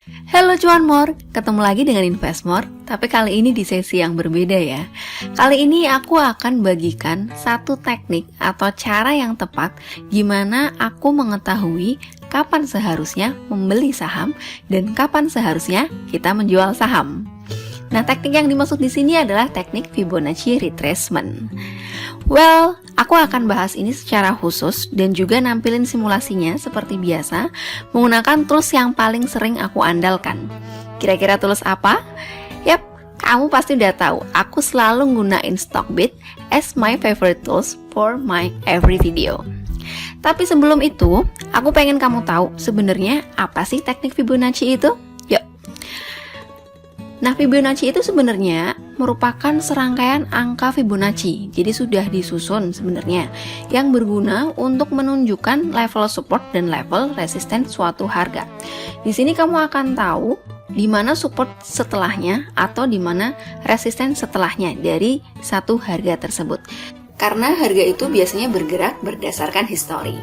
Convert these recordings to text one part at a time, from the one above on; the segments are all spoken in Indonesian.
Halo cuanmor, ketemu lagi dengan Investmore, tapi kali ini di sesi yang berbeda ya. Kali ini aku akan bagikan satu teknik atau cara yang tepat gimana aku mengetahui kapan seharusnya membeli saham dan kapan seharusnya kita menjual saham. Nah, teknik yang dimaksud di sini adalah teknik Fibonacci retracement. Well, aku akan bahas ini secara khusus dan juga nampilin simulasinya seperti biasa menggunakan tools yang paling sering aku andalkan. Kira-kira tools apa? Yap, kamu pasti udah tahu, aku selalu gunain Stockbit as my favorite tools for my every video. Tapi sebelum itu, aku pengen kamu tahu sebenarnya apa sih teknik Fibonacci itu? Nah, Fibonacci itu sebenarnya merupakan serangkaian angka Fibonacci. Jadi sudah disusun sebenarnya yang berguna untuk menunjukkan level support dan level resisten suatu harga. Di sini kamu akan tahu di mana support setelahnya atau di mana resisten setelahnya dari satu harga tersebut. Karena harga itu biasanya bergerak berdasarkan histori.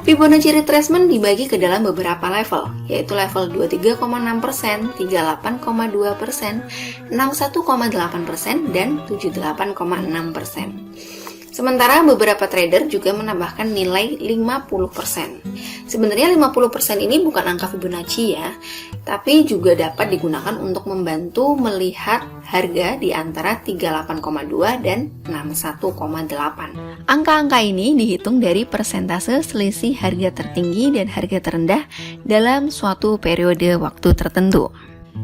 Fibonacci retracement dibagi ke dalam beberapa level, yaitu level 23,6%, 38,2%, 61,8%, dan 78,6%. Sementara beberapa trader juga menambahkan nilai 50%. Sebenarnya 50% ini bukan angka Fibonacci ya, tapi juga dapat digunakan untuk membantu melihat harga di antara 38,2 dan 61,8. Angka-angka ini dihitung dari persentase selisih harga tertinggi dan harga terendah dalam suatu periode waktu tertentu.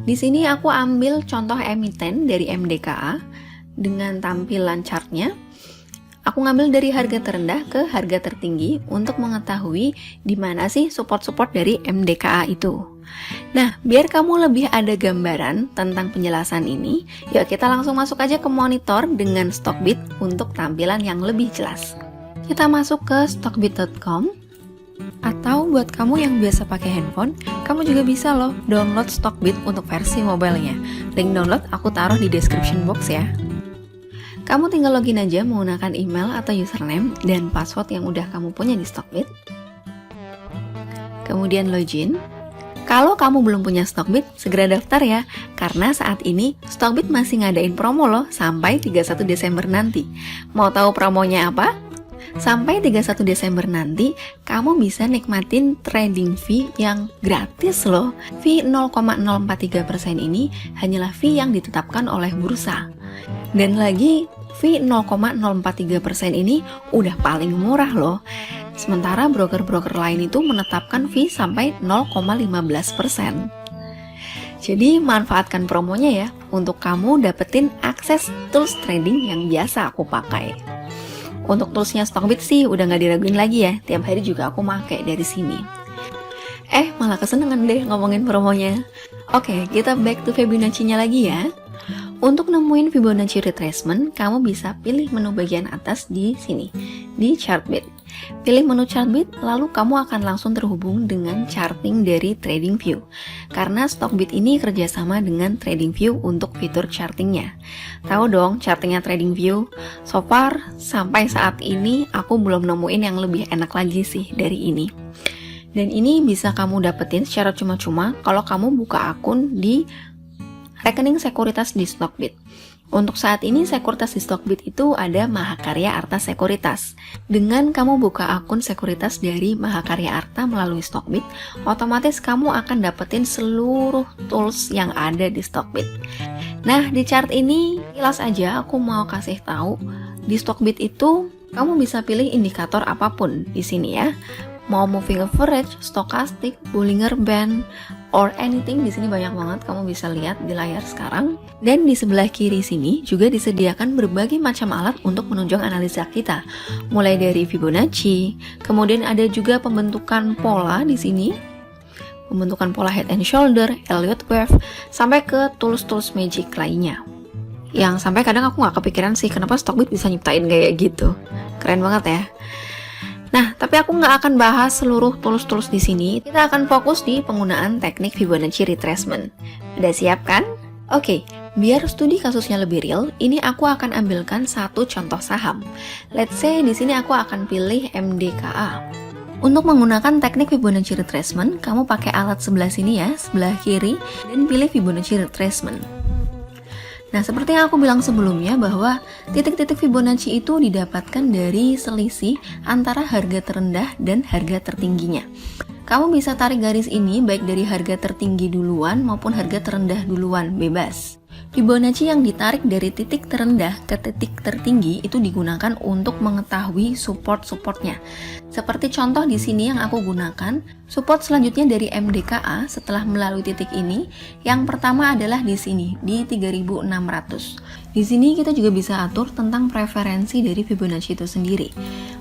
Di sini aku ambil contoh emiten dari MDKA dengan tampilan chartnya. Aku ngambil dari harga terendah ke harga tertinggi untuk mengetahui di mana sih support-support dari MDKA itu. Nah, biar kamu lebih ada gambaran tentang penjelasan ini, yuk kita langsung masuk aja ke monitor dengan Stockbit untuk tampilan yang lebih jelas. Kita masuk ke stockbit.com, atau buat kamu yang biasa pakai handphone, kamu juga bisa loh download Stockbit untuk versi mobilenya. Link download aku taruh di description box ya. Kamu tinggal login aja menggunakan email atau username dan password yang udah kamu punya di Stockbit. Kemudian login. Kalau kamu belum punya Stockbit, segera daftar ya, karena saat ini Stockbit masih ngadain promo loh sampai 31 Desember nanti. Mau tahu promonya apa? Sampai 31 Desember nanti, kamu bisa nikmatin trading fee yang gratis loh. Fee 0,043% ini hanyalah fee yang ditetapkan oleh bursa. Dan lagi, fee 0,043% ini udah paling murah loh. Sementara broker-broker lain itu menetapkan fee sampai 0,15%. Jadi manfaatkan promonya ya untuk kamu dapetin akses tools trading yang biasa aku pakai. Untuk toolsnya Stockbit sih udah nggak diraguin lagi ya, tiap hari juga aku pakai dari sini. Malah kesenengan deh ngomongin promonya. Oke, kita back to Fibonacci-nya lagi ya. Untuk nemuin Fibonacci retracement, kamu bisa pilih menu bagian atas di sini, di Chartbit. Pilih menu Chartbit, lalu kamu akan langsung terhubung dengan charting dari TradingView. Karena Stockbit ini kerjasama dengan TradingView untuk fitur chartingnya. Tahu dong chartingnya TradingView? So far, sampai saat ini aku belum nemuin yang lebih enak lagi sih dari ini. Dan ini bisa kamu dapetin secara cuma-cuma kalau kamu buka akun di rekening sekuritas di Stockbit. Untuk saat ini sekuritas di Stockbit itu ada Mahakarya Arta Sekuritas. Dengan kamu buka akun sekuritas dari Mahakarya Arta melalui Stockbit, otomatis kamu akan dapetin seluruh tools yang ada di Stockbit. Nah, di chart ini jelas aja aku mau kasih tahu di Stockbit itu kamu bisa pilih indikator apapun di sini ya. Mau moving average, stochastic, Bollinger Band, or anything, di sini banyak banget kamu bisa lihat di layar sekarang. Dan di sebelah kiri sini juga disediakan berbagai macam alat untuk menunjang analisa kita. Mulai dari Fibonacci, kemudian ada juga pembentukan pola di sini. Pembentukan pola head and shoulder, Elliott wave, sampai ke tools-tools magic lainnya. Yang sampai kadang aku nggak kepikiran sih kenapa Stockbit bisa nyiptain kayak gitu. Keren banget ya. Nah, tapi aku nggak akan bahas seluruh tools-tools di sini. Kita akan fokus di penggunaan teknik Fibonacci retracement. Udah siap kan? Oke, biar studi kasusnya lebih real, ini aku akan ambilkan satu contoh saham. Let's say di sini aku akan pilih MDKA. Untuk menggunakan teknik Fibonacci retracement, kamu pakai alat sebelah sini ya, sebelah kiri, dan pilih Fibonacci retracement. Nah, seperti yang aku bilang sebelumnya bahwa titik-titik Fibonacci itu didapatkan dari selisih antara harga terendah dan harga tertingginya. Kamu bisa tarik garis ini baik dari harga tertinggi duluan maupun harga terendah duluan, bebas. Fibonacci yang ditarik dari titik terendah ke titik tertinggi itu digunakan untuk mengetahui support-supportnya. Seperti contoh di sini yang aku gunakan, support selanjutnya dari MDKA setelah melalui titik ini, yang pertama adalah di sini, di 3600. Di sini kita juga bisa atur tentang preferensi dari Fibonacci itu sendiri.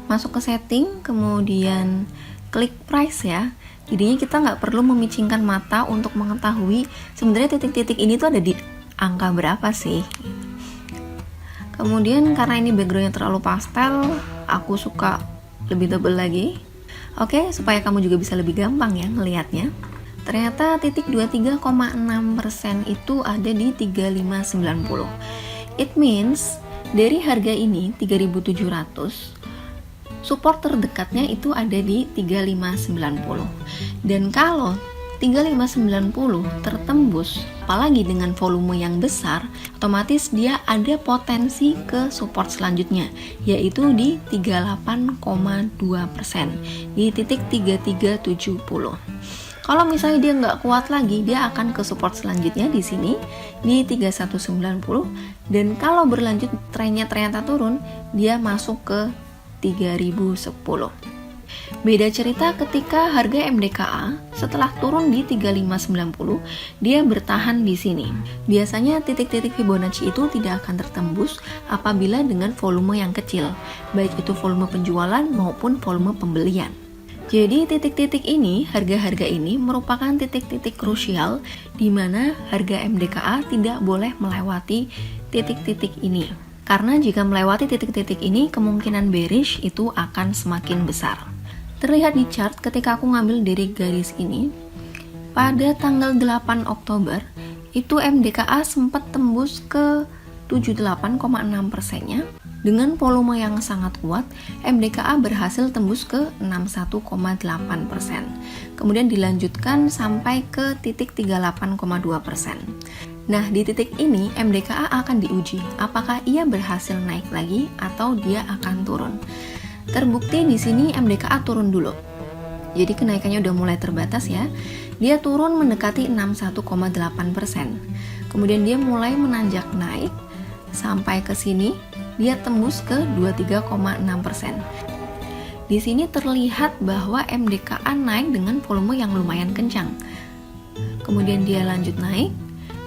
Masuk ke setting, kemudian klik price ya. Jadinya kita nggak perlu memicingkan mata untuk mengetahui sebenarnya titik-titik ini tuh ada di angka berapa sih. Kemudian karena ini backgroundnya terlalu pastel, aku suka lebih tebal lagi. Oke, supaya kamu juga bisa lebih gampang ya ngelihatnya. Ternyata titik 23,6% itu ada di 3590. It means dari harga ini 3700, support terdekatnya itu ada di 3590. Dan kalau 3590 tertembus, apalagi dengan volume yang besar, otomatis dia ada potensi ke support selanjutnya, yaitu di 38,2%, di titik 3370. Kalau misalnya dia nggak kuat lagi, dia akan ke support selanjutnya di sini, di 3190, dan kalau berlanjut trennya ternyata turun, dia masuk ke 3010. Beda cerita ketika harga MDKA setelah turun di 3590, dia bertahan di sini. Biasanya titik-titik Fibonacci itu tidak akan tertembus apabila dengan volume yang kecil, baik itu volume penjualan maupun volume pembelian. Jadi titik-titik ini, harga-harga ini merupakan titik-titik krusial di mana harga MDKA tidak boleh melewati titik-titik ini. Karena jika melewati titik-titik ini, kemungkinan bearish itu akan semakin besar. Terlihat di chart ketika aku ngambil dari garis ini, pada tanggal 8 Oktober, itu MDKA sempat tembus ke 78,6%-nya. Dengan volume yang sangat kuat, MDKA berhasil tembus ke 61,8%. Kemudian dilanjutkan sampai ke titik 38,2%. Nah, di titik ini MDKA akan diuji apakah ia berhasil naik lagi atau dia akan turun. Terbukti di sini MDKA turun dulu. Jadi kenaikannya udah mulai terbatas ya. Dia turun mendekati 61,8%. Kemudian dia mulai menanjak naik sampai ke sini, dia tembus ke 23,6%. Di sini terlihat bahwa MDKA naik dengan volume yang lumayan kencang. Kemudian dia lanjut naik,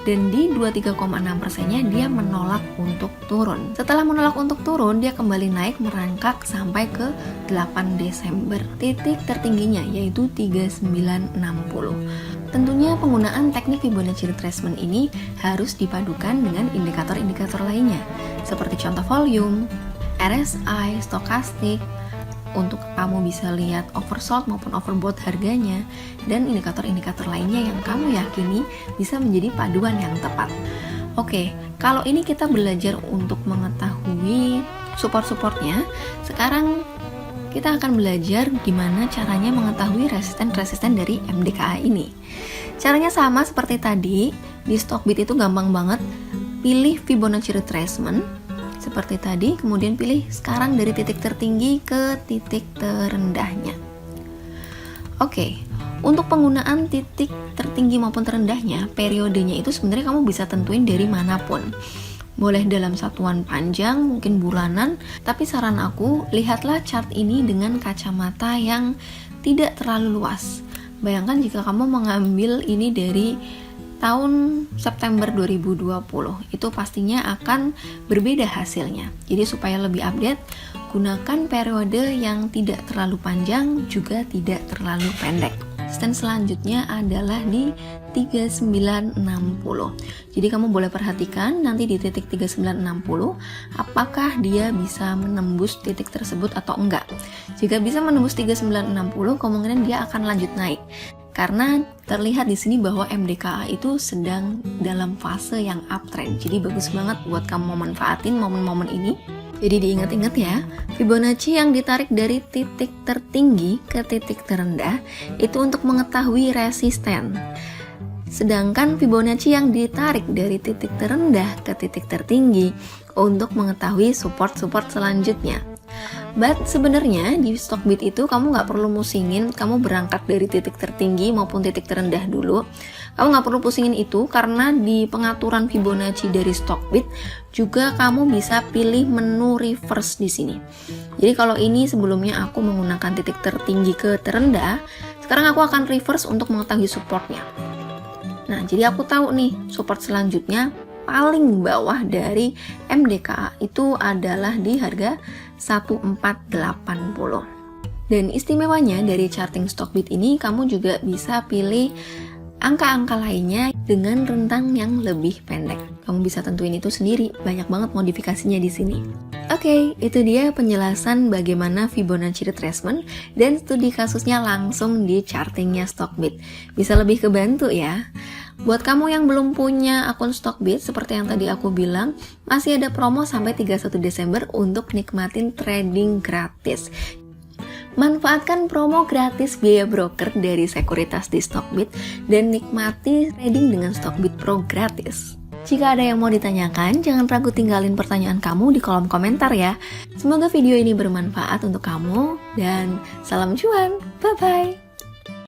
dan di 23,6%-nya dia menolak untuk turun. Setelah menolak untuk turun, dia kembali naik merangkak sampai ke 8 Desember. Titik tertingginya yaitu 3960. Tentunya penggunaan teknik Fibonacci retracement ini harus dipadukan dengan indikator-indikator lainnya, seperti contoh volume, RSI, stokastik, untuk kamu bisa lihat oversold maupun overbought harganya, dan indikator-indikator lainnya yang kamu yakini bisa menjadi paduan yang tepat. Oke, kalau ini kita belajar untuk mengetahui support-supportnya. Sekarang kita akan belajar gimana caranya mengetahui resisten-resisten dari MDKA ini. Caranya sama seperti tadi, di Stockbit itu gampang banget. Pilih Fibonacci retracement seperti tadi, kemudian pilih sekarang dari titik tertinggi ke titik terendahnya. Oke, untuk penggunaan titik tertinggi maupun terendahnya, periodenya itu sebenarnya kamu bisa tentuin dari manapun. Boleh dalam satuan panjang, mungkin bulanan, tapi saran aku, lihatlah chart ini dengan kacamata yang tidak terlalu luas. Bayangkan jika kamu mengambil ini dari tahun September 2020, itu pastinya akan berbeda hasilnya. Jadi supaya lebih update, gunakan periode yang tidak terlalu panjang, juga tidak terlalu pendek. Resisten selanjutnya adalah di 3960. Jadi kamu boleh perhatikan nanti di titik 3960 apakah dia bisa menembus titik tersebut atau enggak. Jika bisa menembus 3960, kemungkinan dia akan lanjut naik. Karena terlihat di sini bahwa MDKA itu sedang dalam fase yang uptrend. Jadi bagus banget buat kamu memanfaatin momen-momen ini. Jadi diingat-ingat ya, Fibonacci yang ditarik dari titik tertinggi ke titik terendah itu untuk mengetahui resisten. Sedangkan Fibonacci yang ditarik dari titik terendah ke titik tertinggi untuk mengetahui support-support selanjutnya. But sebenarnya di Stockbit itu kamu nggak perlu musingin, kamu berangkat dari titik tertinggi maupun titik terendah dulu. Kamu nggak perlu pusingin itu karena di pengaturan Fibonacci dari Stockbit juga kamu bisa pilih menu reverse di sini. Jadi kalau ini sebelumnya aku menggunakan titik tertinggi ke terendah, sekarang aku akan reverse untuk mengetahui supportnya. Nah, jadi aku tahu nih support selanjutnya paling bawah dari MDKA itu adalah di harga 1480. Dan istimewanya dari charting Stockbit ini kamu juga bisa pilih angka-angka lainnya dengan rentang yang lebih pendek. Kamu bisa tentuin itu sendiri, banyak banget modifikasinya di sini. Oke, itu dia penjelasan bagaimana Fibonacci retracement dan studi kasusnya langsung di chartingnya Stockbit. Bisa lebih kebantu ya. Buat kamu yang belum punya akun Stockbit, seperti yang tadi aku bilang, masih ada promo sampai 31 Desember untuk nikmatin trading gratis. Manfaatkan promo gratis biaya broker dari sekuritas di Stockbit dan nikmati trading dengan Stockbit Pro gratis. Jika ada yang mau ditanyakan, jangan ragu tinggalin pertanyaan kamu di kolom komentar ya. Semoga video ini bermanfaat untuk kamu dan salam cuan. Bye-bye.